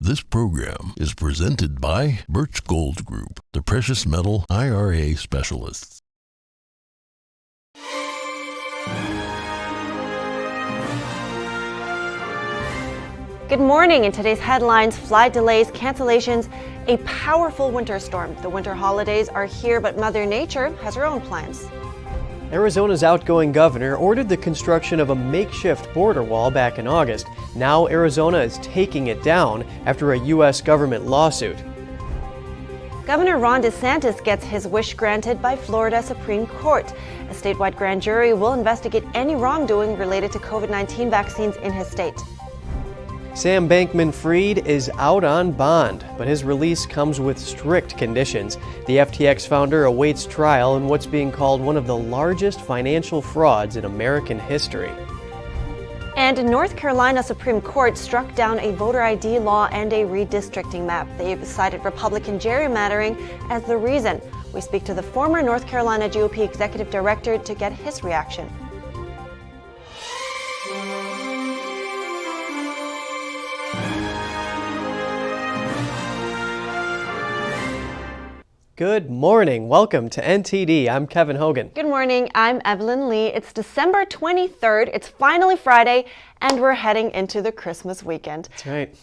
This program is presented by Birch Gold Group, the precious metal IRA specialists. Good morning. In today's headlines, flight delays, cancellations, a powerful winter storm. The winter holidays are here, but Mother Nature has her own plans. Arizona's outgoing governor ordered the construction of a makeshift border wall back in August. Now Arizona is taking it down after a U.S. government lawsuit. Governor Ron DeSantis gets his wish granted by Florida Supreme Court. A statewide grand jury will investigate any wrongdoing related to COVID-19 vaccines in his state. Sam Bankman-Fried is out on bond, but his release comes with strict conditions. The FTX founder awaits trial in what's being called one of the largest financial frauds in American history. And North Carolina Supreme Court struck down a voter ID law and a redistricting map. They've cited Republican gerrymandering as the reason. We speak to the former North Carolina GOP executive director to get his reaction. Good morning. Welcome to NTD. I'm Kevin Hogan. Good morning. I'm Evelyn Lee. It's December 23rd. It's finally Friday, and we're heading into the Christmas weekend. That's right.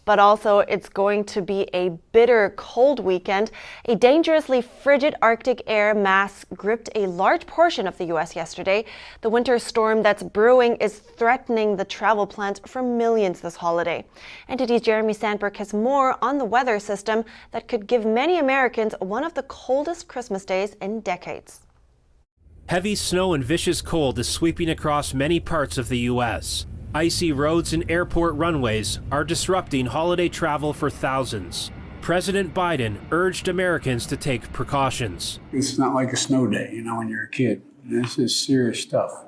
But also, it's going to be a bitter cold weekend. A dangerously frigid Arctic air mass gripped a large portion of the U.S. yesterday. The winter storm that's brewing is threatening the travel plans for millions this holiday. NTD's Jeremy Sandberg has more on the weather system that could give many Americans one of the coldest Christmas days in decades. Heavy snow and vicious cold is sweeping across many parts of the U.S. Icy roads and airport runways are disrupting holiday travel for thousands. President Biden urged Americans to take precautions. It's not like a snow day, when you're a kid. This is serious stuff.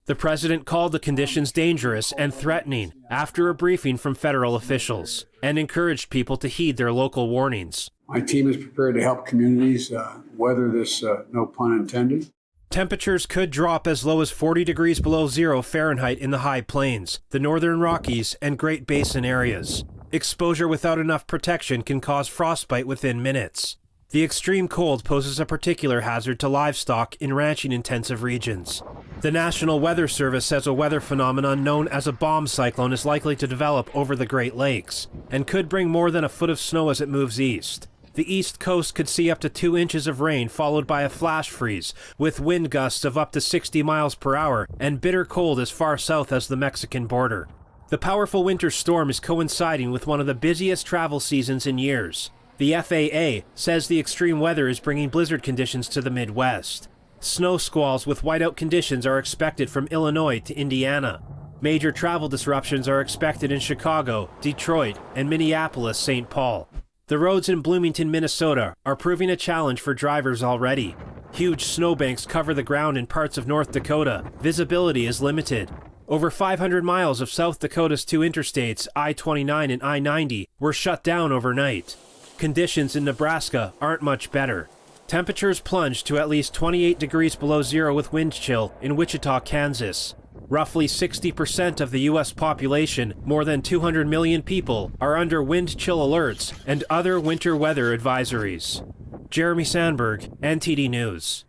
The president called the conditions dangerous and threatening after a briefing from federal officials and encouraged people to heed their local warnings. My team is prepared to help communities weather this, no pun intended. Temperatures could drop as low as 40 degrees below zero Fahrenheit in the high plains, the northern Rockies, and Great Basin areas. Exposure without enough protection can cause frostbite within minutes. The extreme cold poses a particular hazard to livestock in ranching-intensive regions. The National Weather Service says a weather phenomenon known as a bomb cyclone is likely to develop over the Great Lakes and could bring more than a foot of snow as it moves east. The East Coast could see up to 2 inches of rain followed by a flash freeze, with wind gusts of up to 60 miles per hour and bitter cold as far south as the Mexican border. The powerful winter storm is coinciding with one of the busiest travel seasons in years. The FAA says the extreme weather is bringing blizzard conditions to the Midwest. Snow squalls with whiteout conditions are expected from Illinois to Indiana. Major travel disruptions are expected in Chicago, Detroit, and Minneapolis-St. Paul. The roads in Bloomington, Minnesota are proving a challenge for drivers already. Huge snowbanks cover the ground in parts of North Dakota. Visibility is limited. Over 500 miles of South Dakota's two interstates, I-29 and I-90, were shut down overnight. Conditions in Nebraska aren't much better. Temperatures plunged to at least 28 degrees below zero with wind chill in Wichita, Kansas. Roughly 60% of the U.S. population, more than 200 million people, are under wind chill alerts and other winter weather advisories. Jeremy Sandberg, NTD News.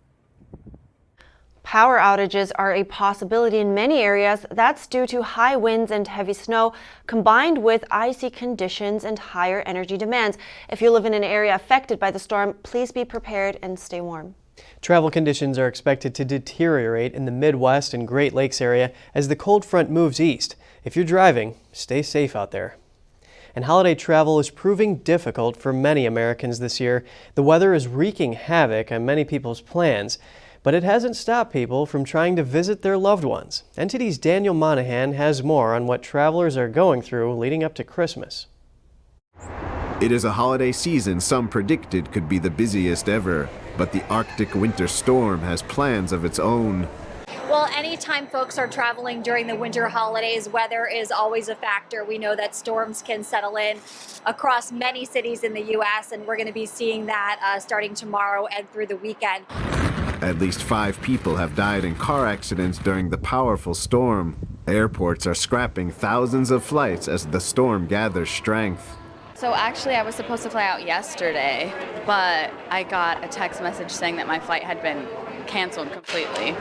Power outages are a possibility in many areas. That's due to high winds and heavy snow, combined with icy conditions and higher energy demands. If you live in an area affected by the storm, please be prepared and stay warm. Travel conditions are expected to deteriorate in the Midwest and Great Lakes area as the cold front moves east. If you're driving, stay safe out there. And holiday travel is proving difficult for many Americans this year. The weather is wreaking havoc on many people's plans, but it hasn't stopped people from trying to visit their loved ones. NTD's Daniel Monahan has more on what travelers are going through leading up to Christmas. It is a holiday season some predicted could be the busiest ever, but the Arctic winter storm has plans of its own. Well, anytime folks are traveling during the winter holidays, weather is always a factor. We know that storms can settle in across many cities in the U.S., and we're going to be seeing that starting tomorrow and through the weekend. At least 5 people have died in car accidents during the powerful storm. Airports are scrapping thousands of flights as the storm gathers strength. So actually I was supposed to fly out yesterday, but I got a text message saying that my flight had been canceled completely.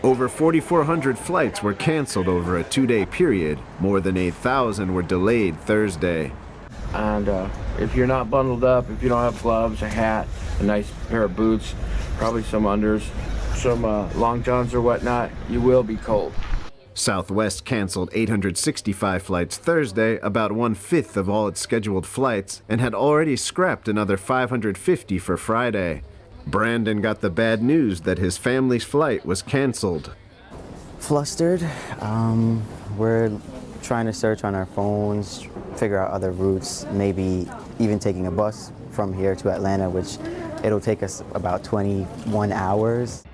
Over 4,400 flights were canceled over a 2-day period. More than 8,000 were delayed Thursday. And if you're not bundled up, if you don't have gloves, a hat, a nice pair of boots, probably some unders, some long johns or whatnot, you will be cold. Southwest canceled 865 flights Thursday, about 1/5 of all its scheduled flights, and had already scrapped another 550 for Friday. Brandon got the bad news that his family's flight was canceled. Flustered. We're trying to search on our phones, figure out other routes, maybe even taking a bus from here to Atlanta, which it'll take us about 21 hours.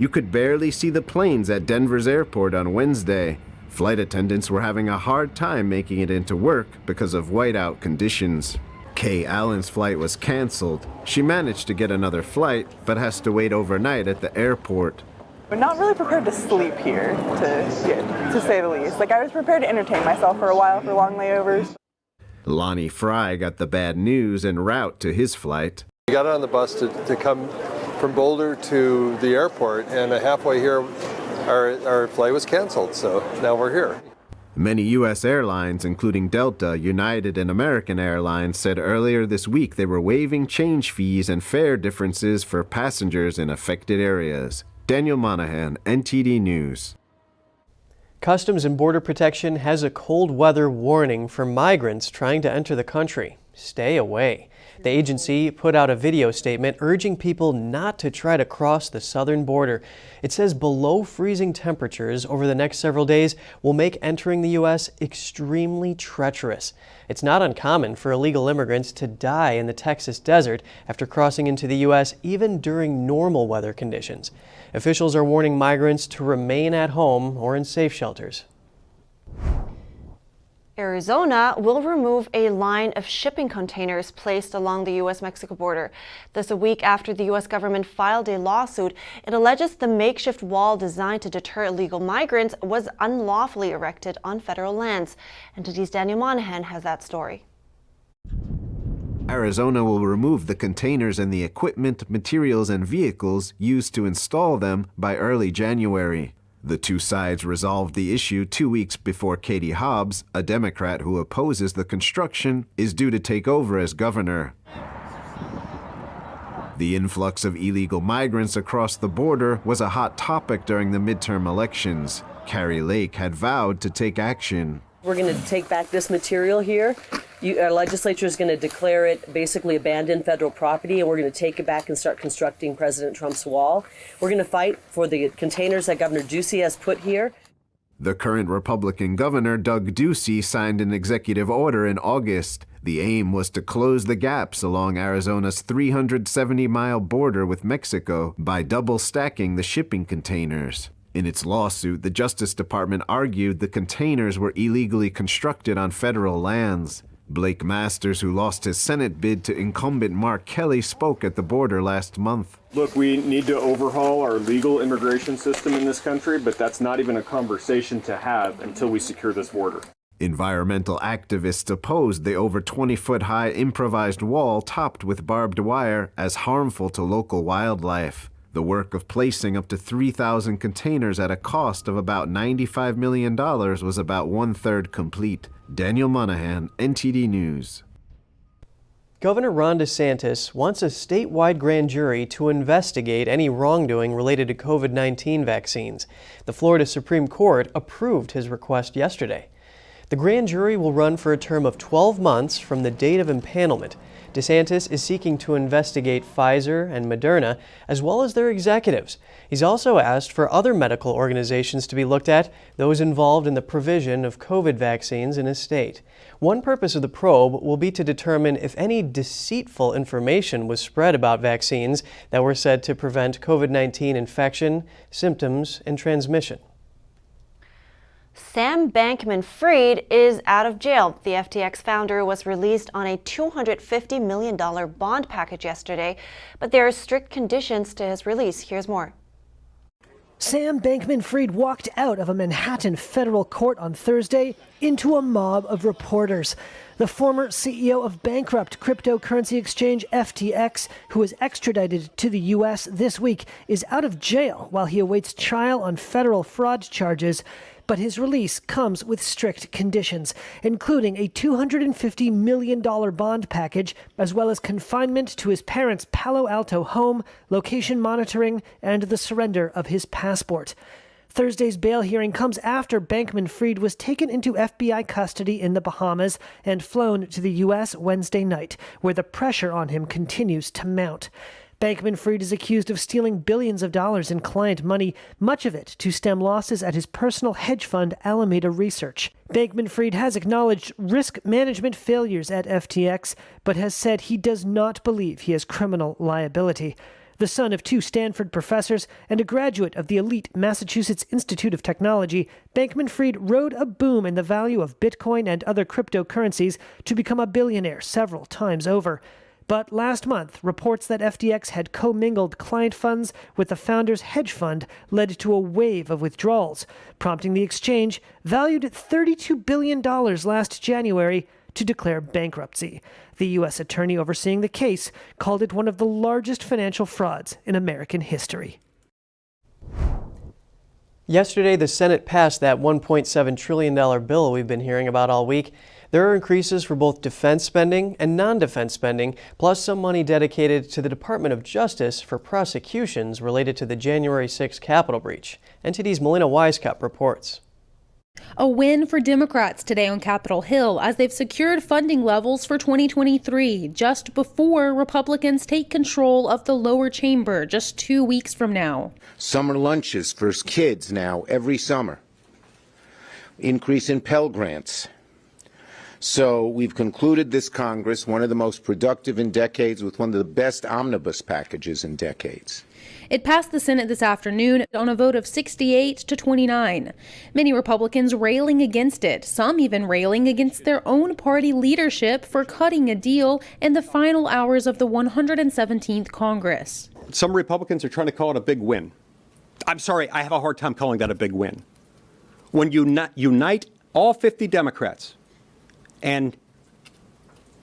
You could barely see the planes at Denver's airport on Wednesday. Flight attendants were having a hard time making it into work because of whiteout conditions. Kay Allen's flight was canceled. She managed to get another flight, but has to wait overnight at the airport. We're not really prepared to sleep here, to say the least. Like, I was prepared to entertain myself for a while for long layovers. Lonnie Fry got the bad news en route to his flight. We got on the bus to come from Boulder to the airport, and halfway here, our flight was canceled, so now we're here. Many U.S. airlines, including Delta, United, and American Airlines, said earlier this week they were waiving change fees and fare differences for passengers in affected areas. Daniel Monahan, NTD News. Customs and Border Protection has a cold weather warning for migrants trying to enter the country. Stay away. The agency put out a video statement urging people not to try to cross the southern border. It says below freezing temperatures over the next several days will make entering the U.S. extremely treacherous. It's not uncommon for illegal immigrants to die in the Texas desert after crossing into the U.S. even during normal weather conditions. Officials are warning migrants to remain at home or in safe shelters. Arizona will remove a line of shipping containers placed along the U.S.-Mexico border. This a week after the U.S. government filed a lawsuit. It alleges the makeshift wall designed to deter illegal migrants was unlawfully erected on federal lands. NTD's Daniel Monahan has that story. Arizona will remove the containers and the equipment, materials, and vehicles used to install them by early January. The two sides resolved the issue 2 weeks before Katie Hobbs, a Democrat who opposes the construction, is due to take over as governor. The influx of illegal migrants across the border was a hot topic during the midterm elections. Carrie Lake had vowed to take action. We're going to take back this material here. Our legislature is going to declare it basically abandoned federal property, and we're going to take it back and start constructing President Trump's wall. We're going to fight for the containers that Governor Ducey has put here. The current Republican governor, Doug Ducey, signed an executive order in August. The aim was to close the gaps along Arizona's 370-mile border with Mexico by double stacking the shipping containers. In its lawsuit, the Justice Department argued the containers were illegally constructed on federal lands. Blake Masters, who lost his Senate bid to incumbent Mark Kelly, spoke at the border last month. Look, we need to overhaul our legal immigration system in this country, but that's not even a conversation to have until we secure this border. Environmental activists opposed the over 20-foot-high improvised wall topped with barbed wire as harmful to local wildlife. The work of placing up to 3,000 containers at a cost of about $95 million was about 1/3 complete. Daniel Monahan, NTD News. Governor Ron DeSantis wants a statewide grand jury to investigate any wrongdoing related to COVID-19 vaccines. The Florida Supreme Court approved his request yesterday. The grand jury will run for a term of 12 months from the date of impanelment. DeSantis is seeking to investigate Pfizer and Moderna, as well as their executives. He's also asked for other medical organizations to be looked at, those involved in the provision of COVID vaccines in his state. One purpose of the probe will be to determine if any deceitful information was spread about vaccines that were said to prevent COVID-19 infection, symptoms, and transmission. Sam Bankman-Fried is out of jail. The FTX founder was released on a $250 million bond package yesterday, but there are strict conditions to his release. Here's more. Sam Bankman-Fried walked out of a Manhattan federal court on Thursday into a mob of reporters. The former CEO of bankrupt cryptocurrency exchange FTX, who was extradited to the U.S. this week, is out of jail while he awaits trial on federal fraud charges. But his release comes with strict conditions, including a $250 million bond package, as well as confinement to his parents' Palo Alto home, location monitoring, and the surrender of his passport. Thursday's bail hearing comes after Bankman-Fried was taken into FBI custody in the Bahamas and flown to the U.S. Wednesday night, where the pressure on him continues to mount. Bankman-Fried is accused of stealing billions of dollars in client money, much of it to stem losses at his personal hedge fund, Alameda Research. Bankman-Fried has acknowledged risk management failures at FTX, but has said he does not believe he has criminal liability. The son of two Stanford professors and a graduate of the elite Massachusetts Institute of Technology, Bankman-Fried rode a boom in the value of Bitcoin and other cryptocurrencies to become a billionaire several times over. But last month, reports that FTX had commingled client funds with the founder's hedge fund led to a wave of withdrawals, prompting the exchange, valued at $32 billion last January, to declare bankruptcy. The U.S. attorney overseeing the case called it one of the largest financial frauds in American history. Yesterday, the Senate passed that $1.7 trillion bill we've been hearing about all week. There are increases for both defense spending and non-defense spending, plus some money dedicated to the Department of Justice for prosecutions related to the January 6th Capitol breach. NTD's Melina Weisskopf reports. A win for Democrats today on Capitol Hill as they've secured funding levels for 2023, just before Republicans take control of the lower chamber just 2 weeks from now. Summer lunches for kids now every summer. Increase in Pell Grants. So we've concluded this Congress, one of the most productive in decades, with one of the best omnibus packages in decades. It passed the Senate this afternoon on a vote of 68 to 29. Many Republicans railing against it, some even railing against their own party leadership for cutting a deal in the final hours of the 117th Congress. Some Republicans are trying to call it a big win. I'm sorry, I have a hard time calling that a big win. When you unite all 50 Democrats and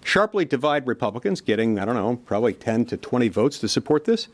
sharply divide Republicans, getting, I don't know, probably 10 to 20 votes to support this,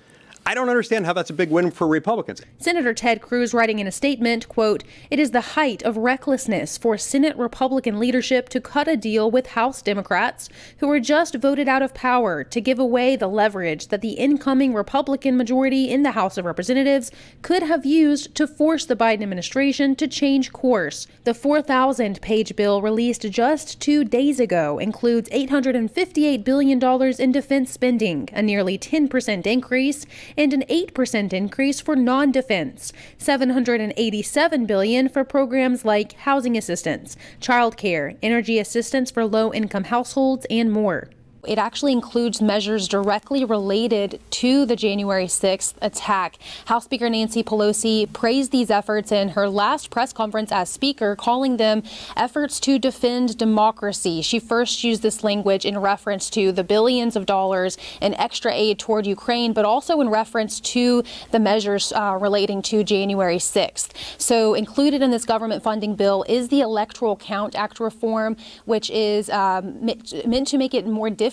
I don't understand how that's a big win for Republicans. Senator Ted Cruz writing in a statement, quote, "It is the height of recklessness for Senate Republican leadership to cut a deal with House Democrats who were just voted out of power to give away the leverage that the incoming Republican majority in the House of Representatives could have used to force the Biden administration to change course. The 4,000-page bill released just 2 days ago includes $858 billion in defense spending, a nearly 10% increase, and an 8% increase for non-defense, $787 billion for programs like housing assistance, childcare, energy assistance for low-income households, and more. It actually includes measures directly related to the January 6th attack. House Speaker Nancy Pelosi praised these efforts in her last press conference as Speaker, calling them efforts to defend democracy. She first used this language in reference to the billions of dollars in extra aid toward Ukraine, but also in reference to the measures relating to January 6th. So included in this government funding bill is the Electoral Count Act reform, which is meant to make it more difficult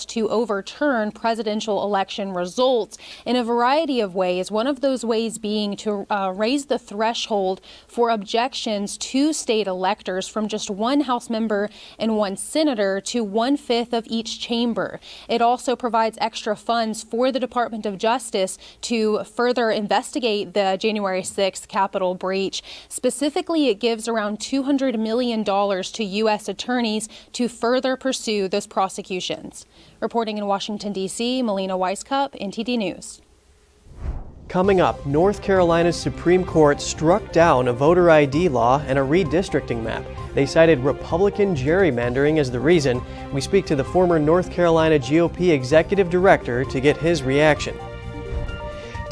to overturn presidential election results in a variety of ways. One of those ways being to raise the threshold for objections to state electors from just one House member and one senator to 1/5 of each chamber. It also provides extra funds for the Department of Justice to further investigate the January 6th Capitol breach. Specifically, it gives around $200 million to U.S. attorneys to further pursue those prosecutions. Reporting in Washington, D.C., Melina Weisskopf, NTD News. Coming up, North Carolina's Supreme Court struck down a voter ID law and a redistricting map. They cited Republican gerrymandering as the reason. We speak to the former North Carolina GOP executive director to get his reaction.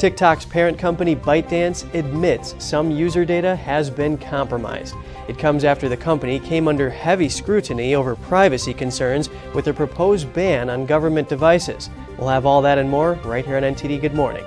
TikTok's parent company Bytedance admits some user data has been compromised. It comes after the company came under heavy scrutiny over privacy concerns with a proposed ban on government devices. We'll have all that and more right here on NTD Good Morning.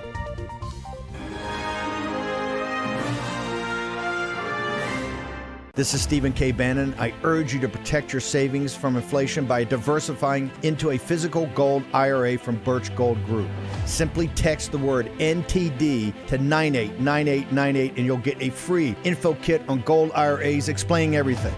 This is Stephen K. Bannon. I urge you to protect your savings from inflation by diversifying into a physical gold IRA from Birch Gold Group. Simply text the word NTD to 989898 and you'll get a free info kit on gold IRAs explaining everything.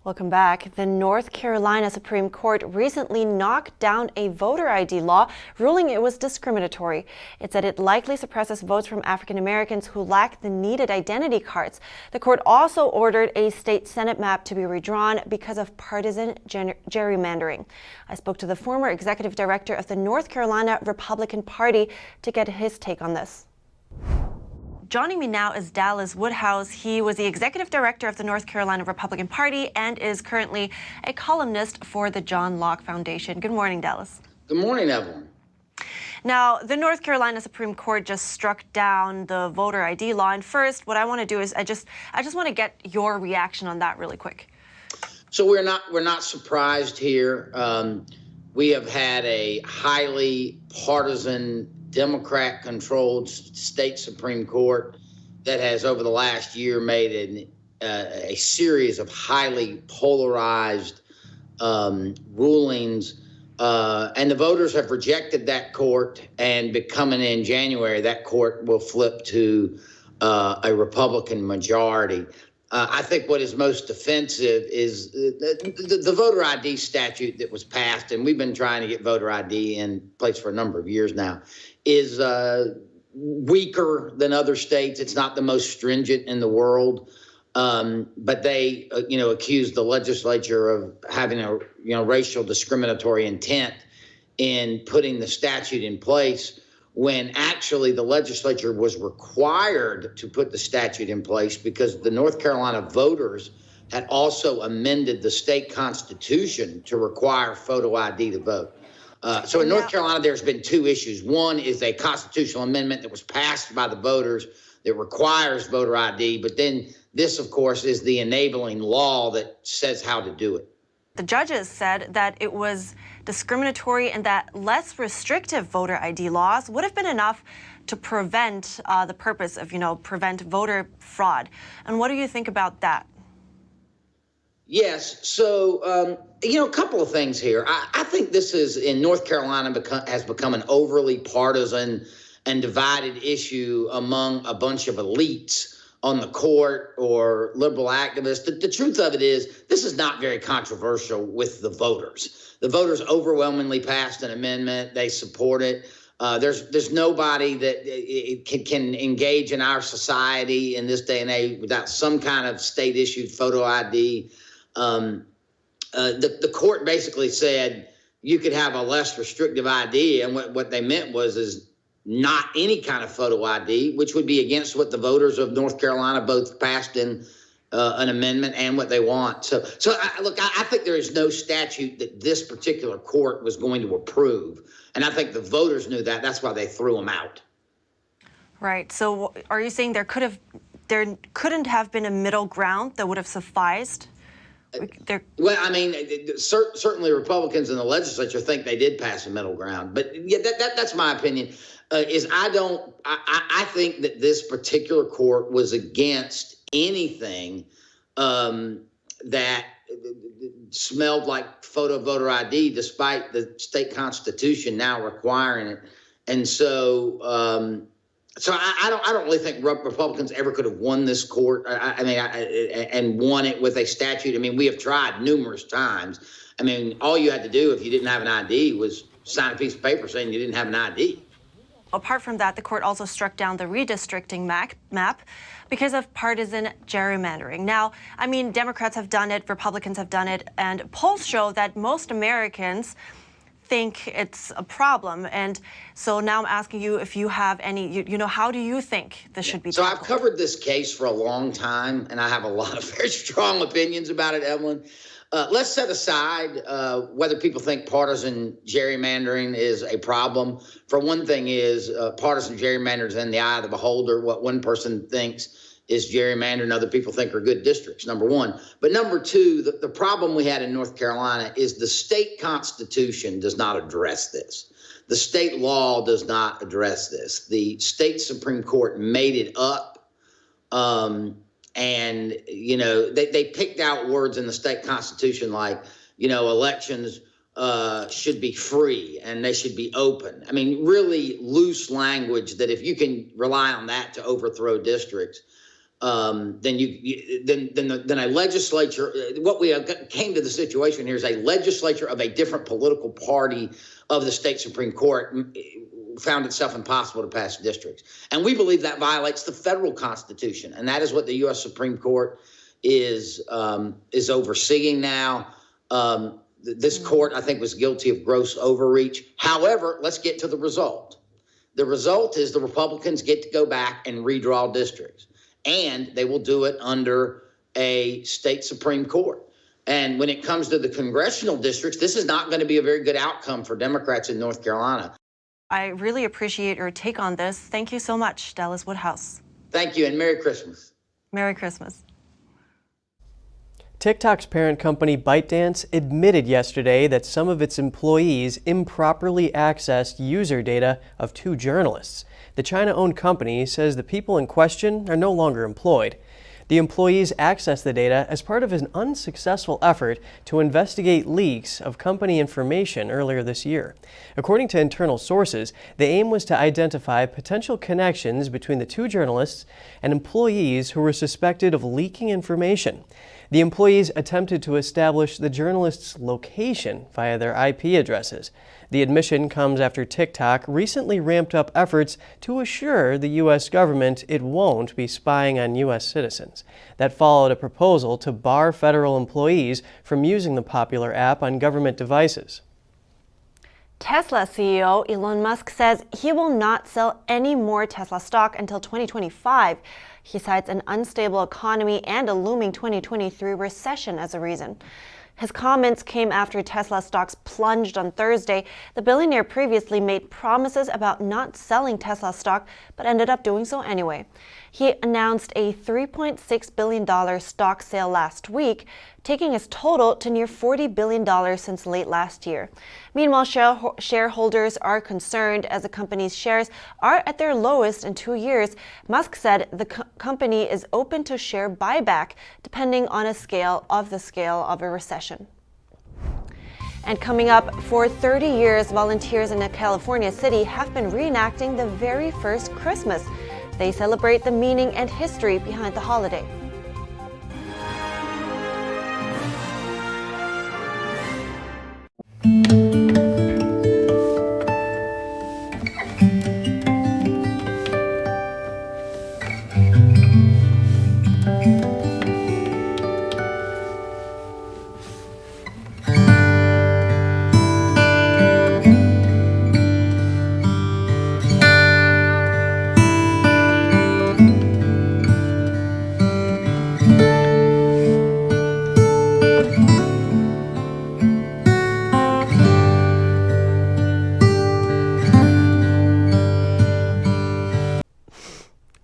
Welcome back. The North Carolina Supreme Court recently knocked down a voter ID law, ruling it was discriminatory. It said it likely suppresses votes from African Americans who lack the needed identity cards. The court also ordered a state Senate map to be redrawn because of partisan gerrymandering. I spoke to the former executive director of the North Carolina Republican Party to get his take on this. Joining me now is Dallas Woodhouse. He was the executive director of the North Carolina Republican Party and is currently a columnist for the John Locke Foundation. Good morning, Dallas. Good morning, Evelyn. Now, the North Carolina Supreme Court just struck down the voter ID law. And first, what I want to do is I just want to get your reaction on that really quick. So we're not surprised here. We have had a highly partisan Democrat-controlled state Supreme Court that has, over the last year, made a series of highly polarized rulings, and the voters have rejected that court. And coming in January, that court will flip to a Republican majority. I think what is most offensive is the voter ID statute that was passed, and we've been trying to get voter ID in place for a number of years now, is weaker than other states. It's not the most stringent in the world, but they, accused the legislature of having a, racial discriminatory intent in putting the statute in place, when actually the legislature was required to put the statute in place because the North Carolina voters had also amended the state constitution to require photo ID to vote. So in North Carolina, there's been two issues. One is a constitutional amendment that was passed by the voters that requires voter ID, but then this, of course, is the enabling law that says how to do it. The judges said that it was discriminatory and that less restrictive voter ID laws would have been enough to prevent the purpose of, prevent voter fraud. And what do you think about that? Yes. So, a couple of things here. I think this is, in North Carolina, has become an overly partisan and divided issue among a bunch of elites on the court or liberal activists. The truth of it is, this is not very controversial with the voters. The voters overwhelmingly passed an amendment. They support it. There's nobody that can engage in our society in this day and age without some kind of state-issued photo ID. The court basically said you could have a less restrictive ID, and what they meant was not any kind of photo ID, which would be against what the voters of North Carolina both passed in an amendment and what they want. So I think there is no statute that this particular court was going to approve, and I think the voters knew that. That's why they threw them out. Right. So are you saying there couldn't have been a middle ground that would have sufficed? Well, I mean, certainly Republicans in the legislature think they did pass a middle ground, but yeah, that's my opinion. I think that this particular court was against anything that smelled like photo voter ID, despite the state constitution now requiring it. And so, I don't really think Republicans ever could have won this court. And won it with a statute. I mean, we have tried numerous times. I mean, all you had to do if you didn't have an ID was sign a piece of paper saying you didn't have an ID. Apart from that, the court also struck down the redistricting map because of partisan gerrymandering. Now, I mean, Democrats have done it, Republicans have done it, and polls show that most Americans think it's a problem. And so now I'm asking you if you have any, how do you think this should be tackled? So I've covered this case for a long time, and I have a lot of very strong opinions about it, Evelyn. Let's set aside whether people think partisan gerrymandering is a problem. For one thing is partisan gerrymandering is in the eye of the beholder. What one person thinks is gerrymandering, other people think are good districts, number one. But number two, the problem we had in North Carolina is the state constitution does not address this. The state law does not address this. The state Supreme Court made it up. And, you know, they picked out words in the state constitution like, you know, elections should be free and they should be open. I mean, really loose language that if you can rely on that to overthrow districts, then a legislature, what we came to the situation here is a legislature of a different political party of the state Supreme Court found itself impossible to pass districts. And we believe that violates the federal Constitution. And that is what the U.S. Supreme Court is overseeing now. This court, I think, was guilty of gross overreach. However, let's get to the result. The result is the Republicans get to go back and redraw districts. And they will do it under a state Supreme Court. And when it comes to the congressional districts, this is not going to be a very good outcome for Democrats in North Carolina. I really appreciate your take on this. Thank you so much, Dallas Woodhouse. Thank you, and Merry Christmas. Merry Christmas. TikTok's parent company Bytedance admitted yesterday that some of its employees improperly accessed user data of 2 journalists. The China-owned company says the people in question are no longer employed. The employees accessed the data as part of an unsuccessful effort to investigate leaks of company information earlier this year. According to internal sources, the aim was to identify potential connections between the 2 journalists and employees who were suspected of leaking information. The employees attempted to establish the journalists' location via their IP addresses. The admission comes after TikTok recently ramped up efforts to assure the U.S. government it won't be spying on U.S. citizens. That followed a proposal to bar federal employees from using the popular app on government devices. Tesla CEO Elon Musk says he will not sell any more Tesla stock until 2025. He cites an unstable economy and a looming 2023 recession as a reason. His comments came after Tesla stocks plunged on Thursday. The billionaire previously made promises about not selling Tesla stock, but ended up doing so anyway. He announced a $3.6 billion stock sale last week, taking his total to near $40 billion since late last year. Meanwhile, shareholders are concerned as the company's shares are at their lowest in 2 years. Musk said the company is open to share buyback depending on the scale of a recession. And coming up, for 30 years, volunteers in a California city have been reenacting the very first Christmas. They celebrate the meaning and history behind the holiday.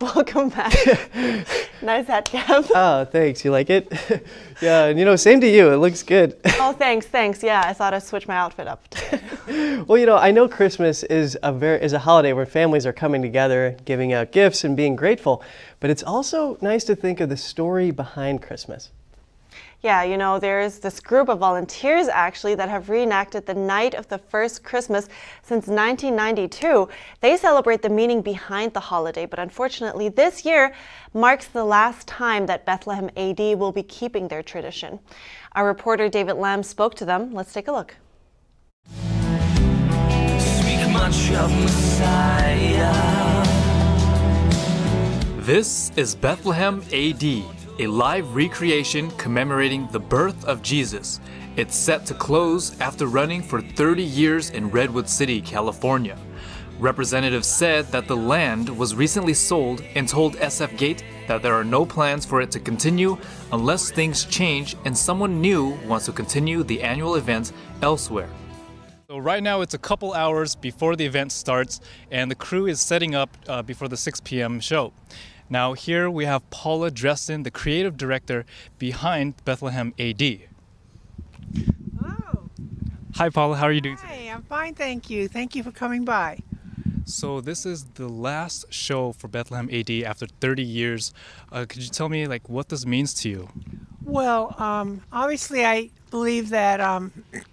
Welcome back. Nice hat, Kev. Oh, thanks. You like it? Yeah, and same to you. It looks good. Oh, thanks. Yeah, I thought I'd switch my outfit up. Well, I know Christmas is a holiday where families are coming together, giving out gifts and being grateful, but it's also nice to think of the story behind Christmas. Yeah, there's this group of volunteers actually that have reenacted the night of the first Christmas since 1992. They celebrate the meaning behind the holiday, but unfortunately this year marks the last time that Bethlehem AD will be keeping their tradition. Our reporter David Lamb spoke to them. Let's take a look. Speak much of Messiah. This is Bethlehem AD, a live recreation commemorating the birth of Jesus. It's set to close after running for 30 years in Redwood City, California. Representatives said that the land was recently sold and told SF Gate that there are no plans for it to continue unless things change and someone new wants to continue the annual event elsewhere. So right now it's a couple hours before the event starts and the crew is setting up before the 6 p.m. show. Now here we have Paula Dresden, the creative director behind Bethlehem AD. Wow. Hi, Paula. How are you doing today? Hey, I'm fine, thank you. Thank you for coming by. So this is the last show for Bethlehem AD after 30 years. Could you tell me what this means to you? Well, obviously I believe that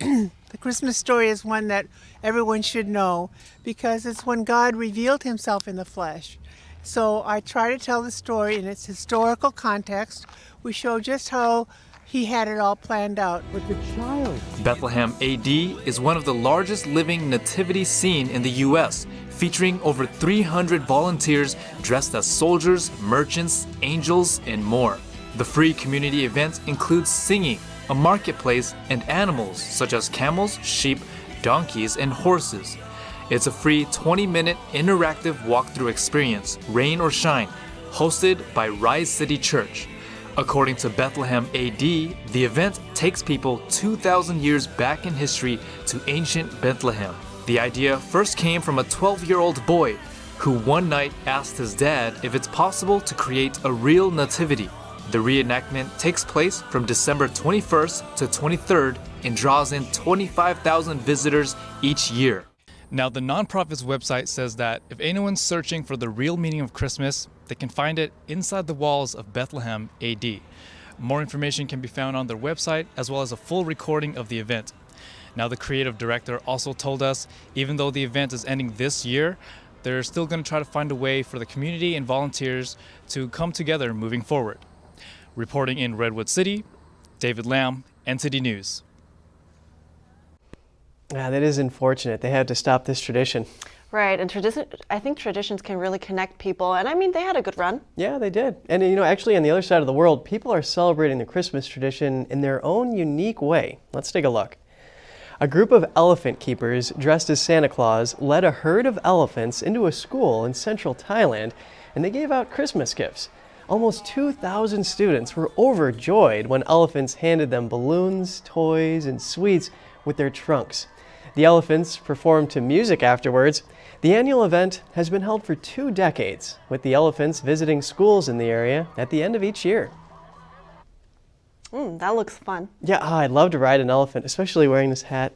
the Christmas story is one that everyone should know because it's when God revealed himself in the flesh. So I try to tell the story in its historical context. We show just how he had it all planned out. But the child. Bethlehem AD is one of the largest living nativity scene in the U.S., featuring over 300 volunteers dressed as soldiers, merchants, angels, and more. The free community event includes singing, a marketplace, and animals such as camels, sheep, donkeys, and horses. It's a free 20-minute interactive walkthrough experience, rain or shine, hosted by Rise City Church. According to Bethlehem AD, the event takes people 2,000 years back in history to ancient Bethlehem. The idea first came from a 12-year-old boy who one night asked his dad if it's possible to create a real nativity. The reenactment takes place from December 21st to 23rd and draws in 25,000 visitors each year. Now, the nonprofit's website says that if anyone's searching for the real meaning of Christmas, they can find it inside the walls of Bethlehem AD. More information can be found on their website, as well as a full recording of the event. Now, the creative director also told us, even though the event is ending this year, they're still going to try to find a way for the community and volunteers to come together moving forward. Reporting in Redwood City, David Lamb, NTD News. Yeah, that is unfortunate. They had to stop this tradition. Right, and I think traditions can really connect people, and I mean, they had a good run. Yeah, they did. And actually on the other side of the world, people are celebrating the Christmas tradition in their own unique way. Let's take a look. A group of elephant keepers dressed as Santa Claus led a herd of elephants into a school in central Thailand, and they gave out Christmas gifts. Almost 2,000 students were overjoyed when elephants handed them balloons, toys, and sweets with their trunks. The elephants performed to music afterwards. The annual event has been held for 2 decades, with the elephants visiting schools in the area at the end of each year. That looks fun. Yeah, I'd love to ride an elephant, especially wearing this hat.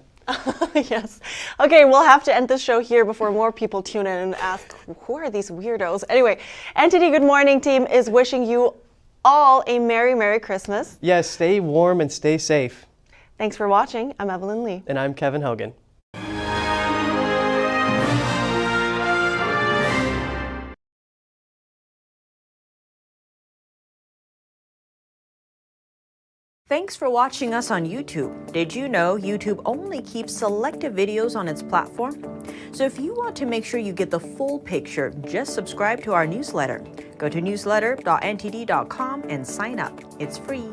Yes. Okay, we'll have to end this show here before more people tune in and ask, who are these weirdos? Anyway, NTD Good Morning team is wishing you all a Merry, Merry Christmas. Yes, stay warm and stay safe. Thanks for watching. I'm Evelyn Lee. And I'm Kevin Hogan. Thanks for watching us on YouTube. Did you know YouTube only keeps selective videos on its platform? So if you want to make sure you get the full picture, just subscribe to our newsletter. Go to newsletter.ntd.com and sign up. It's free.